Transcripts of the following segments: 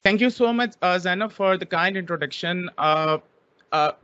Thank you so much, Zainab, for the kind introduction.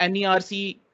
NERC.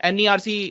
NERC,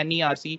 NERC.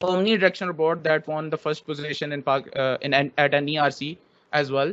omni direction robot that won the first position at NERC as well.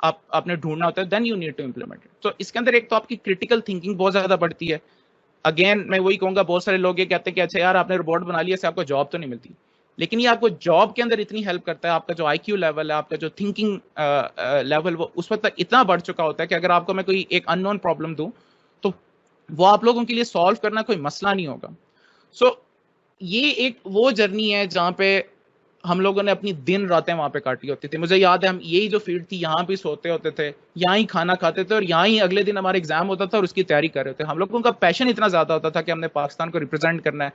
آپ نے ڈھونڈنا ہوتا ہے, then you need to implement it. تو اس کے اندر ایک تو آپ کی کریٹیکل تھنکنگ بہت زیادہ بڑھتی ہے. اگین میں وہی کہوں گا, بہت سارے لوگ یہ کہتے ہیں کہ اچھا یار آپ نے روبوٹ بنا لیا, اس سے آپ کو جاب تو نہیں ملتی, لیکن یہ آپ کو جاب کے اندر اتنی ہیلپ کرتا ہے, آپ کا جو آئی کیو لیول ہے, آپ کا جو تھنکنگ لیول, وہ اس وقت تک اتنا بڑھ چکا ہوتا ہے کہ اگر آپ کو میں کوئی ایک ان نون پرابلم دوں تو وہ آپ لوگوں کے لیے سالو کرنا کوئی مسئلہ نہیں ہوگا. سو یہ ایک وہ جرنی ہے جہاں پہ ہم لوگوں نے اپنی دن راتیں وہاں پہ کاٹی ہوتی تھی. مجھے یاد ہے ہم یہی جو فیلڈ تھی یہاں بھی سوتے ہوتے تھے, یہاں ہی کھانا کھاتے تھے, اور یہاں ہی اگلے دن ہمارا ایگزام ہوتا تھا اور اس کی تیاری کر رہے تھے. ہم لوگوں کا پیشن اتنا زیادہ ہوتا تھا کہ ہم نے پاکستان کو ریپرزینٹ کرنا ہے,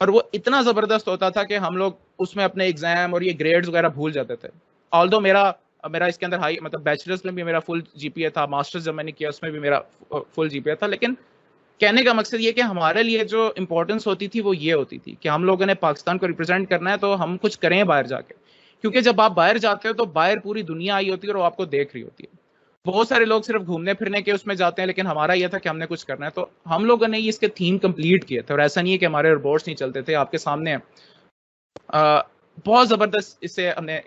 اور وہ اتنا زبردست ہوتا تھا کہ ہم لوگ اس میں اپنے ایگزام اور یہ گریڈز وغیرہ بھول جاتے تھے. آلدو میرا اس کے اندر ہائی, مطلب بیچلرز میں بھی میرا فل جی پی اے تھا, ماسٹرز جب میں نے کیا اس میں بھی میرا فل جی پی اے تھا, لیکن کہنے کا مقصد یہ کہ ہمارے لیے جو امپورٹنس ہوتی تھی وہ یہ ہوتی تھی کہ ہم لوگوں نے پاکستان کو ریپرزینٹ کرنا ہے تو ہم کچھ کریں باہر جا کے, کیونکہ جب آپ باہر جاتے ہو تو باہر پوری دنیا آئی ہوتی ہے اور وہ آپ کو دیکھ رہی ہوتی ہے. بہت سارے لوگ صرف گھومنے پھرنے کے اس میں جاتے ہیں, لیکن ہمارا یہ تھا کہ ہم نے کچھ کرنا ہے. تو ہم لوگوں نے اس کے تھیم کمپلیٹ کیے تھے, اور ایسا نہیں ہے کہ ہمارے روبوٹس نہیں چلتے تھے. آپ کے سامنے بہت زبردست اس سے ہم نے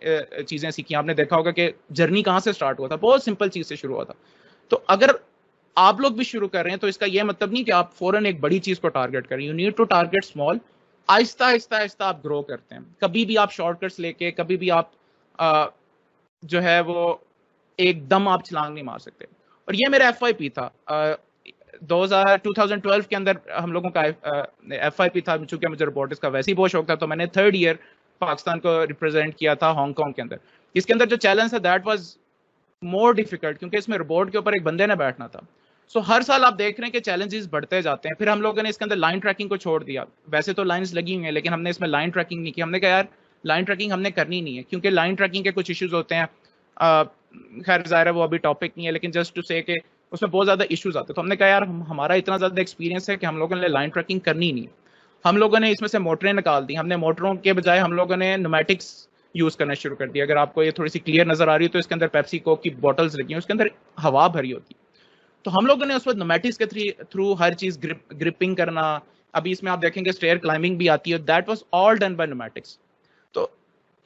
چیزیں سیکھی. آپ نے دیکھا ہوگا کہ جرنی کہاں سے سٹارٹ ہوا تھا, بہت سمپل چیز سے شروع ہوا تھا. تو اگر آپ لوگ بھی شروع کر رہے ہیں تو اس کا یہ مطلب نہیں کہ آپ فوراً ایک بڑی چیز کو ٹارگیٹ کریں. You need to target small. آہستہ آہستہ آہستہ آپ گرو کرتے ہیں. کبھی بھی آپ شارٹ کٹس لے کے, کبھی بھی آپ جو ہے وہ ایک دم آپ چھلانگ نہیں مار سکتے. اور یہ میرا ایف آئی پی تھا 2012 کے اندر. ہم لوگوں کا ایف آئی پی تھا, چونکہ مجھے روبوٹکس کا ویسے ہی بہت شوق تھا, تو میں نے 3rd ایئر پاکستان کو ریپرزینٹ کیا تھا ہانگ کانگ کے اندر. اس کے اندر جو چیلنج تھا دیٹ واز مور ڈیفیکلٹ, کیونکہ اس میں روبوٹ کے اوپر ایک بندے نے بیٹھنا تھا. سو ہر سال آپ دیکھ رہے ہیں کہ چیلنجز بڑھتے جاتے ہیں. پھر ہم لوگوں نے اس کے اندر لائن ٹریکنگ کو چھوڑ دیا. ویسے تو لائنز لگی ہوئی ہیں, لیکن ہم نے اس میں لائن ٹریکنگ نہیں کی. ہم نے کہا یار لائن ٹریکنگ ہم نے کرنی نہیں ہے, کیونکہ لائن ٹریکنگ کے کچھ ایشوز ہوتے ہیں. خیر ظاہر ہے وہ ابھی ٹاپک نہیں ہے, لیکن جسٹ ٹو سے کہ اس میں بہت زیادہ ایشوز آتے ہیں. تو ہم نے کہا یار ہمارا اتنا زیادہ ایکسپیرینس ہے کہ ہم لوگوں نے لائن ٹریکنگ کرنی نہیں. ہم لوگوں نے اس میں سے موٹریں نکال دی. ہم نے موٹروں کے بجائے ہم لوگوں نے نومیٹکس یوز کرنا شروع کر دیا. اگر آپ کو یہ تھوڑی سی کلیئر نظر آ رہی ہے تو اس کے اندر پیپسی کوک کی بوٹلز لگی ہیں, اس کے اندر ہوا بھری ہوتی ہے. تو ہم لوگوں نے اس وقت نومیٹکس کے تھرو ہر چیز گرپنگ کرنا. ابھی اس میں آپ دیکھیں گے اسٹیئر کلائمبنگ بھی آتی ہے, that was all done by pneumatics. تو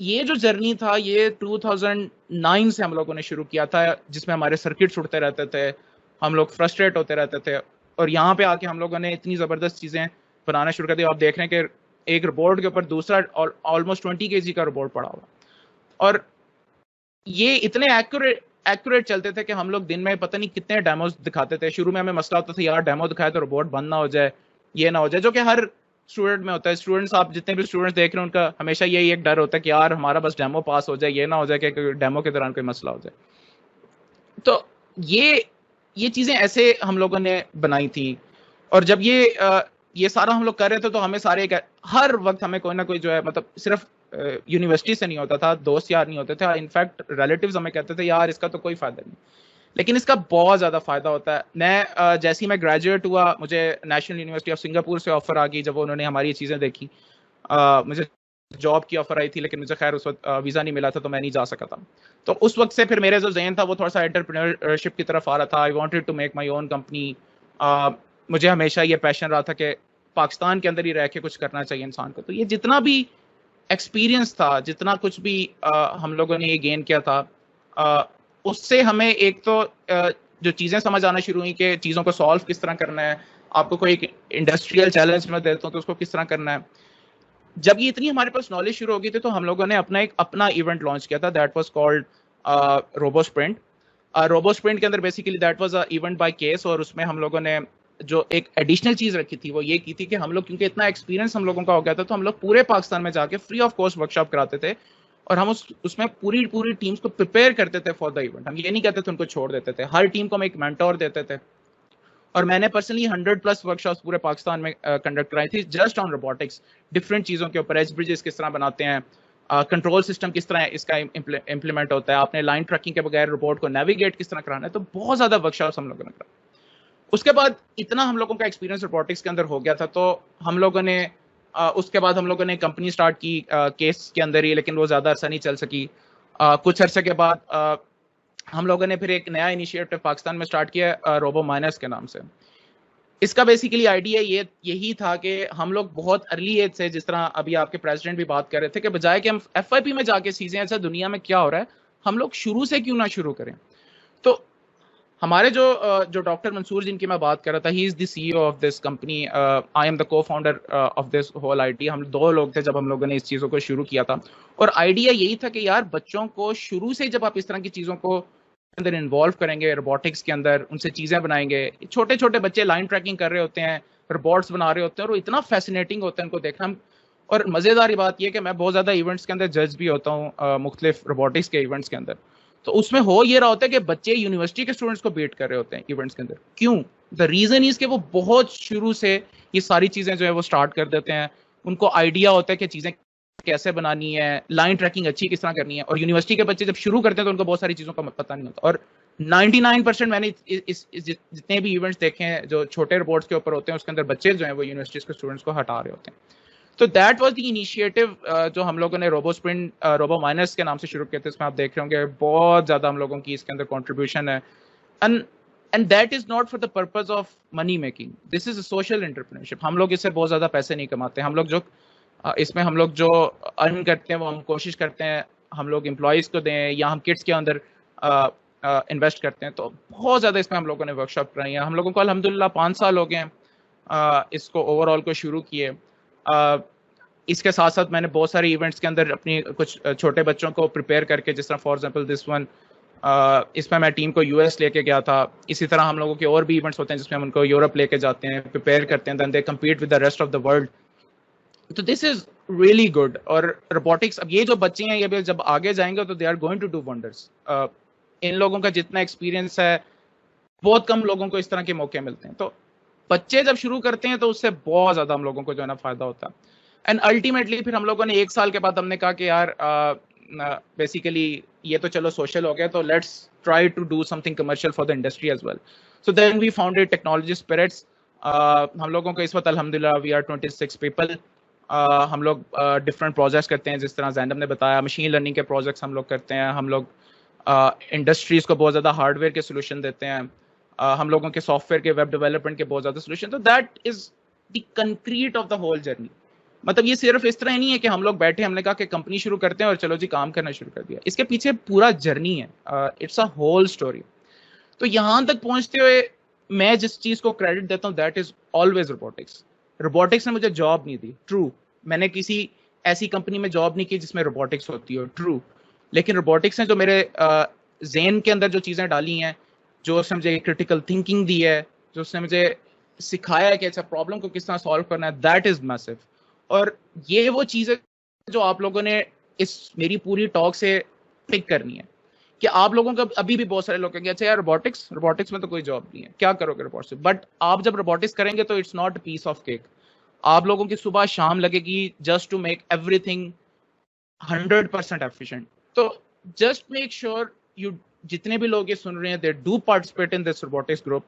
یہ جو جرنی تھا یہ 2009 سے ہم لوگوں نے شروع کیا تھا, جس میں ہمارے سرکٹ چھوٹتے رہتے تھے, ہم لوگ فرسٹریٹ ہوتے رہتے تھے, اور یہاں پہ آ کے ہم لوگوں نے اتنی زبردست چیزیں بنانا شروع کر دی. آپ دیکھ رہے ہیں کہ ایک روبوٹ کے اوپر دوسرا آلموسٹ 20 kg کا روبوٹ پڑا ہوا, اور یہ اتنے ایکوریٹ چلتے تھے کہ ہم لوگ دن میں پتہ نہیں کتنے ڈیموز دکھاتے تھے. شروع میں ہمیں مسئلہ ہوتا تھا یار ڈیمو دکھائے تو روبوٹ بند نہ ہو جائے, یہ نہ ہو جائے, جو کہ ہر اسٹوڈنٹ میں ہوتا ہے. اسٹوڈنٹس آپ جتنے بھی اسٹوڈنٹس دیکھ رہے ہیں ان کا ہمیشہ یہی ایک ڈر ہوتا ہے کہ یار ہمارا بس ڈیمو پاس ہو جائے, یہ نہ ہو جائے کہ ڈیمو کے دوران کوئی مسئلہ ہو جائے. تو یہ چیزیں ایسے ہم لوگوں نے بنائی تھی. اور جب یہ سارا ہم لوگ کر رہے تھے تو ہمیں سارے ہر وقت ہمیں کوئی نہ کوئی جو ہے, مطلب صرف یونیورسٹی سے نہیں ہوتا تھا, دوست یار نہیں ہوتے تھے, انفیکٹ ریلیٹیوز ہمیں کہتے تھے یار اس کا تو کوئی فائدہ نہیں, لیکن اس کا بہت زیادہ فائدہ ہوتا ہے. میں جیسے ہی میں گریجویٹ ہوا مجھے نیشنل یونیورسٹی آف سنگاپور سے آفر آ گئی. جب انہوں نے ہماری چیزیں دیکھی, مجھے جاب کی آفر آئی تھی, لیکن مجھے خیر اس وقت ویزا نہیں ملا تھا تو میں نہیں جا سکا تھا. تو اس وقت سے پھر میرے جو ذہن تھا وہ تھوڑا سا انٹرپرینورشپ کی طرف آ رہا تھا. I wanted to make my own company. مجھے ہمیشہ یہ پیشن رہا تھا کہ پاکستان کے اندر ہی رہ کے کچھ کرنا چاہیے انسان کو. تو یہ جتنا بھی ایکسپیرینس تھا, جتنا کچھ بھی ہم لوگوں نے یہ گین کیا تھا, اس سے ہمیں ایک تو جو چیزیں سمجھ آنا شروع ہوئی کہ چیزوں کو سالو کس طرح کرنا ہے. آپ کو کوئی انڈسٹریل چیلنج میں دیتا ہوں تو اس کو کس طرح کرنا ہے. جب یہ اتنی ہمارے پاس نالج شروع ہو گئی تھی تو ہم لوگوں نے اپنا ایونٹ لانچ کیا تھا, that was called robo sprint. Robo sprint کے اندر basically that was event by case, اور اس میں ہم لوگوں نے جو ایک ایڈیشنل چیز رکھی تھی وہ یہ کی تھی کہ ہم لوگ کیونکہ اتنا ایکسپیرینس ہم لوگوں کا ہو گیا تھا تو ہم لوگ پورے پاکستان میں جا کے free of cost work shop کراتے تھے, اور ہم اس میں پوری ٹیمز کو پریپیئر کرتے تھے فار دا ایونٹ. ہم یہ نہیں کہتے تھے ان کو چھوڑ دیتے تھے, ہر ٹیم کو ہم ایک مینٹور دیتے تھے. اور میں نے پرسنلی 100+ ورک شاپس پورے پاکستان میں کنڈکٹ کرائی تھی جسٹ آن روبوٹکس, ڈفرینٹ چیزوں کے اوپر. ایج بریجز کس طرح بناتے ہیں, کنٹرول سسٹم کس طرح اس کا امپلیمنٹ ہوتا ہے, آپ نے لائن ٹریکنگ کے بغیر روبوٹ کو نیویگیٹ کس طرح کرانا ہے. تو بہت زیادہ ورک شاپس ہم لوگوں نے کرا. اس کے بعد اتنا ہم لوگوں کا ایکسپیرینس روبوٹکس کے اندر ہو گیا تھا, تو ہم لوگوں نے اس کے بعد ہم لوگوں نے کمپنی اسٹارٹ کی کیس کے اندر ہی, لیکن وہ زیادہ عرصہ نہیں چل سکی. کچھ عرصے کے بعد ہم لوگوں نے پھر ایک نیا انیشیٹو پاکستان میں اسٹارٹ کیا روبو مائنرز کے نام سے. اس کا بیسیکلی آئیڈیا یہی تھا کہ ہم لوگ بہت ارلی ایج سے, جس طرح ابھی آپ کے پریزیڈنٹ بھی بات کر رہے تھے, کہ بجائے کہ ہم ایف آئی پی میں جا کے سیزیں اچھا دنیا میں کیا ہو رہا ہے, ہم لوگ شروع سے کیوں نہ شروع کریں. تو ہمارے جو ڈاکٹر منصور جن کی میں بات کر رہا تھا, he is the C E O of this company, I am the co founder of this whole idea. ہم 2 لوگ تھے جب ہم لوگوں نے اس چیزوں کو شروع کیا تھا, اور آئیڈیا یہی تھا کہ یار بچوں کو شروع سے جب آپ اس طرح کی چیزوں کو اندر انوالو کریں گے, روبوٹکس کے اندر ان سے چیزیں بنائیں گے, چھوٹے چھوٹے بچے لائن ٹریکنگ کر رہے ہوتے ہیں, روبوٹس بنا رہے ہوتے ہیں, اور وہ اتنا فیسینیٹنگ ہوتا ہے ان کو دیکھنا. اور مزیدار بات یہ کہ میں بہت زیادہ ایونٹس کے اندر جج بھی ہوتا ہوں, مختلف روبوٹکس کے ایونٹس کے اندر. تو اس میں ہو یہ رہا ہوتا ہے کہ بچے یونیورسٹی کے اسٹوڈنٹس کو بیٹ کر رہے ہوتے ہیں ایونٹس کے اندر. کیوں؟ دا ریزن از کہ وہ بہت شروع سے یہ ساری چیزیں جو ہے وہ اسٹارٹ کر دیتے ہیں. ان کو آئیڈیا ہوتا ہے کہ چیزیں کیسے بنانی ہے, لائن ٹریکنگ اچھی کس طرح کرنی ہے. اور یونیورسٹی کے بچے جب شروع کرتے ہیں تو ان کو بہت ساری چیزوں کا پتہ نہیں ہوتا. اور 99% میں نے جتنے بھی ایونٹس دیکھے ہیں جو چھوٹے رپورٹس کے اوپر ہوتے ہیں, اس کے اندر بچے جو ہیں وہ یونیورسٹیز کے اسٹوڈنٹس کو ہٹا رہے ہوتے ہیں. تو دیٹ واز دی انیشیٹو جو ہم لوگوں نے روبو اسپرنٹ روبو مائنرس کے نام سے شروع کیا تھا. اس میں آپ دیکھ رہے ہوں گے بہت زیادہ ہم لوگوں کی اس کے اندر کنٹریبیوشن ہے. And that is not for the purpose of money making, this is a social entrepreneurship. ہم لوگ اس سے بہت زیادہ پیسے نہیں کماتے. ہم لوگ جو اس میں ہم لوگ جو ارن کرتے ہیں وہ ہم کوشش کرتے ہیں ہم لوگ امپلائیز کو دیں, یا ہم کٹس کے اندر انویسٹ کرتے ہیں. تو بہت زیادہ اس میں ہم لوگوں نے ورک شاپ کرائی ہیں. ہم لوگوں کو الحمدللہ 5 سال ہو گئے ہیں اس کو اوور آل کو شروع کیے. اس کے ساتھ ساتھ میں نے بہت سارے ایونٹس کے اندر اپنی کچھ چھوٹے بچوں کو پریپیئر کر کے, جس طرح فار ایگزامپل دس ون, اس میں میں ٹیم کو US لے کے گیا تھا. اسی طرح ہم لوگوں کے اور بھی ایونٹس ہوتے ہیں جس میں ہم ان کو یورپ لے کے جاتے ہیں, پریپیئر کرتے ہیں, then they compete with the rest of the world. تو دس از ریئلی گڈ. اور روبوٹکس, اب یہ جو بچے ہیں یہ جب آگے جائیں گے تو they are going to do wonders. ان لوگوں کا جتنا ایکسپیرینس ہے بہت کم لوگوں کو اس طرح کے موقع ملتے ہیں. تو بچے جب شروع کرتے ہیں تو اس سے بہت زیادہ ہم لوگوں کو جو ہے نا فائدہ ہوتا ہے. اینڈ الٹیمیٹلی پھر ہم لوگوں نے 1 سال کے بعد ہم نے کہا کہ یار بیسیکلی یہ تو چلو سوشل ہو گیا, تو let's try to do something commercial for the industry as well. So then we founded technology spirits. ہم لوگوں کو اس وقت الحمدللہ وی آر 26 پیپل. ہم لوگ ڈفرینٹ پروجیکٹس کرتے ہیں, جس طرح زینب نے بتایا مشین لرننگ کے پروجیکٹس ہم لوگ کرتے ہیں. ہم لوگ انڈسٹریز کو بہت زیادہ ہارڈ ویئر کے سولوشن دیتے ہیں. ہم لوگوں کے سافٹ ویئر کے ویب ڈیولپمنٹ کے بہت زیادہ سولوشن. تو that is the concrete of the whole journey. مطلب یہ صرف اس طرح نہیں ہے کہ ہم لوگ بیٹھے ہم نے کہا کہ کمپنی شروع کرتے ہیں اور چلو جی کام کرنا شروع کر دیا. اس کے پیچھے پورا جرنی ہے, اٹس اے ہول اسٹوری. تو یہاں تک پہنچتے ہوئے میں جس چیز کو کریڈٹ دیتا ہوں that is always robotics. Robotics نے مجھے جاب نہیں دی, ٹرو. میں نے کسی ایسی کمپنی میں جاب نہیں کی جس میں روبوٹکس ہوتی ہو, ٹرو. لیکن روبوٹکس نے جو میرے ذہن کے اندر جو چیزیں ڈالی ہیں, جو اس نے مجھے کریٹیکل تھنکنگ دی ہے, جو اس نے مجھے سکھایا ہے کہ اچھا پرابلم کو کس طرح سالو کرنا ہے, دیٹ از میسو. اور یہ وہ چیزیں جو آپ لوگوں نے اس میری پوری ٹاک سے پک کرنی ہے کہ آپ لوگوں کا ابھی بھی بہت سارے لوگ کہیں گے اچھا یار روبوٹکس میں تو کوئی جاب نہیں ہے, کیا کرو گے روبوٹکس. بٹ آپ جب روبوٹکس کریں گے تو it's not a piece of cake. آپ لوگوں کی صبح شام لگے گی just to make everything 100% efficient. تو جسٹ میک شیور یو, جتنے بھی لوگ یہ سن رہے ہیں they do participate in this robotics group.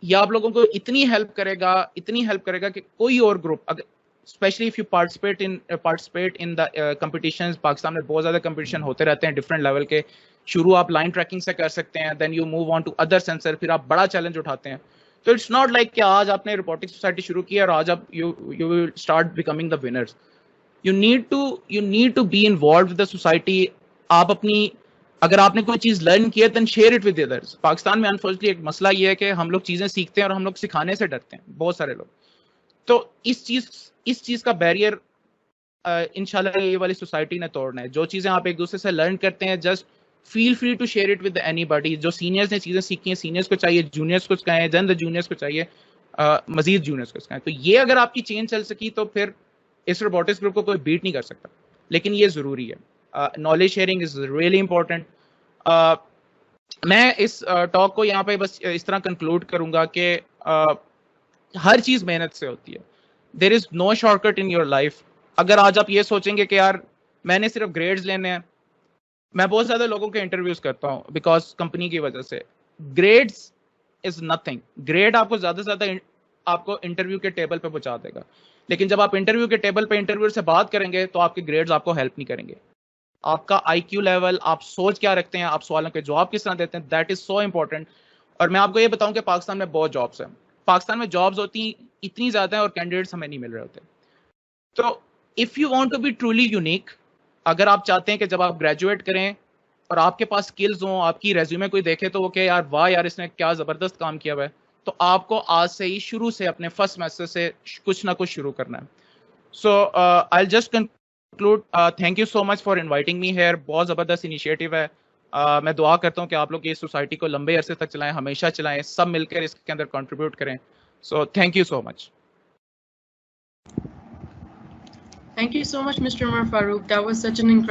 یہ آپ لوگوں کو اتنی ہیلپ کرے گا کہ کوئی اور group, especially if you participate in the competitions. Pakistan میں بہت زیادہ کمپٹیشن ہوتے رہتے ہیں ڈفرینٹ لیول کے. شروع آپ لائن ٹریکنگ سے کر سکتے ہیں, then you move on to other sensor, پھر آپ بڑا چیلنج اٹھاتے ہیں. تو اٹس ناٹ لائک کہ آج آپ نے روبوٹکس سوسائٹی شروع کی اور آج آپ you will start becoming the winners. You need to be involved with the society. آپ اپنی, اگر آپ نے کوئی چیز لرن کی ہے then share it with others. Pakistan میں انفارچونیٹلی ایک مسئلہ یہ ہے کہ ہم لوگ چیزیں سیکھتے ہیں اور ہم لوگ سکھانے سے ڈرتے ہیں, بہت سارے لوگ. تو اس چیز کا بیریئر انشاءاللہ یہ والی سوسائٹی نے توڑنا ہے. جو چیزیں آپ ایک دوسرے سے لرن کرتے ہیں just feel free to share it with anybody. جو سینئرز نے چیزیں سیکھی ہیں سینئرز کو چاہیے جونیئرز کو سکھائیں, دین دا جونیئرز کو چاہیے مزید جونیئرز کو سکھائیں. تو یہ اگر آپ کی چین چل سکی تو پھر اس روبوٹکس گروپ کو کوئی بیٹ نہیں کر سکتا. لیکن یہ ضروری ہے, knowledge sharing is really important. میں اس ٹاک کو یہاں پہ بس اس طرح کنکلوڈ کروں گا کہ ہر چیز محنت سے ہوتی ہے. There is no shortcut in your life. اگر آج آپ یہ سوچیں گے کہ یار میں نے صرف گریڈز لینے ہیں, میں بہت زیادہ لوگوں کے انٹرویوز کرتا ہوں بیکاز کمپنی کی وجہ سے. Grades is nothing. گریڈ آپ کو زیادہ سے زیادہ آپ کو انٹرویو کے ٹیبل پہ پہنچا دے گا, لیکن جب آپ انٹرویو کے ٹیبل پہ انٹرویو سے بات کریں گے تو آپ کے گریڈز آپ کو ہیلپ نہیں کریں گے. آپ کا آئی کیو لیول, آپ سوچ کیا رکھتے ہیں, آپ سوالوں کے جواب کس طرح دیتے ہیں, دیٹ از سو امپورٹنٹ. اور میں آپ کو یہ بتاؤں کہ پاکستان میں بہت جابس ہیں. پاکستان میں جابس ہوتی اتنی زیادہ ہیں اور کینڈیڈیٹس ہمیں نہیں مل رہے ہوتے. تو if you want to be truly unique, اگر آپ چاہتے ہیں کہ جب آپ گریجویٹ کریں اور آپ کے پاس اسکلز ہوں, آپ کی ریزیومے کوئی دیکھے تو وہ کہ یار واہ یار اس نے کیا زبردست کام کیا ہوا ہے, تو آپ کو آج سے ہی شروع سے اپنے فرسٹ سیمسٹر سے کچھ نہ کچھ شروع کرنا ہے. So I just conclude, thank you so much for inviting me here. بہت زبردست انیشیٹو ہے. میں دعا کرتا ہوں کہ آپ لوگ اس سوسائٹی کو لمبے عرصے تک چلائیں, ہمیشہ چلائیں, سب مل کر اس کے اندر کنٹریبیوٹ کریں. So thank you so much. Thank you so much, Mr. Umar Farooq. That was such an incredible